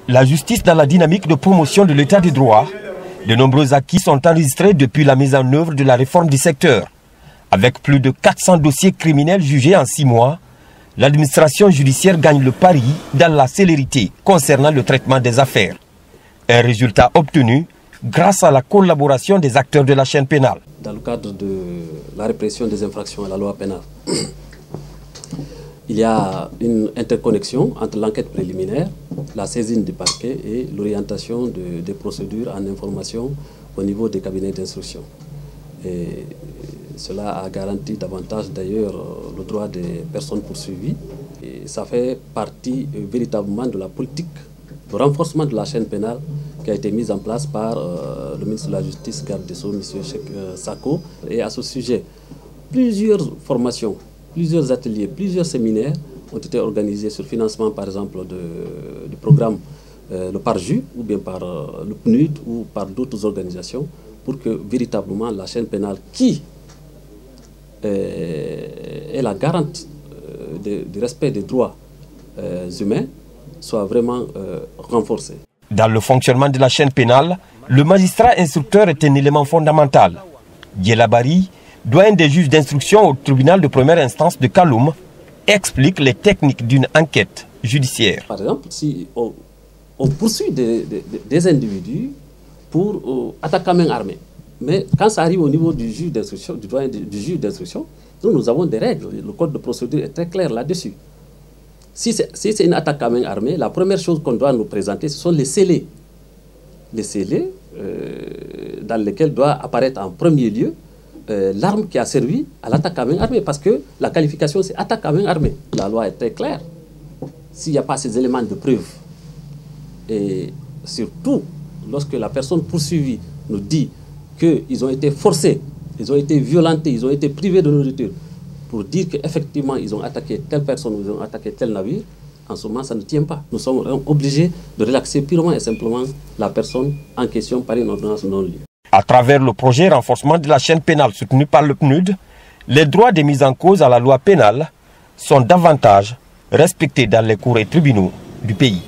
La justice dans la dynamique de promotion de l'état de droit. De nombreux acquis sont enregistrés depuis la mise en œuvre de la réforme du secteur. Avec plus de 400 dossiers criminels jugés en 6 mois, l'administration judiciaire gagne le pari dans la célérité concernant le traitement des affaires. Un résultat obtenu grâce à la collaboration des acteurs de la chaîne pénale. Dans le cadre de la répression des infractions à la loi pénale, il y a une interconnexion entre l'enquête préliminaire, la saisine du parquet et l'orientation des procédures en information au niveau des cabinets d'instruction. Et cela a garanti davantage d'ailleurs le droit des personnes poursuivies. Et ça fait partie véritablement de la politique de renforcement de la chaîne pénale qui a été mise en place par le ministre de la Justice, garde des Sceaux, M. Sako. Et à ce sujet, plusieurs formations, plusieurs ateliers, plusieurs séminaires ont été organisés sur financement par exemple du programme le PARJU ou bien par le PNUD ou par d'autres organisations pour que véritablement la chaîne pénale qui est la garante du respect des droits humains soit vraiment renforcée. Dans le fonctionnement de la chaîne pénale, le magistrat instructeur est un élément fondamental. Djelabari, doyen des juges d'instruction au tribunal de première instance de Kaloum, explique les techniques d'une enquête judiciaire. Par exemple, si on poursuit des individus pour attaque à main armée, mais quand ça arrive au niveau du juge d'instruction, du doyen du juge d'instruction, nous avons des règles. Le code de procédure est très clair là-dessus. Si c'est une attaque à main armée, la première chose qu'on doit nous présenter, ce sont les scellés. Les scellés dans lesquels doit apparaître en premier lieu l'arme qui a servi à l'attaque à main armée, parce que la qualification c'est attaque à main armée. La loi est très claire. S'il n'y a pas ces éléments de preuve, et surtout lorsque la personne poursuivie nous dit qu'ils ont été forcés, ils ont été violentés, ils ont été privés de nourriture, pour dire qu'effectivement ils ont attaqué telle personne ou ils ont attaqué tel navire, en ce moment ça ne tient pas. Nous sommes obligés de relaxer purement et simplement la personne en question par une ordonnance non-lieu. À travers le projet renforcement de la chaîne pénale soutenu par le PNUD, les droits des mises en cause à la loi pénale sont davantage respectés dans les cours et tribunaux du pays.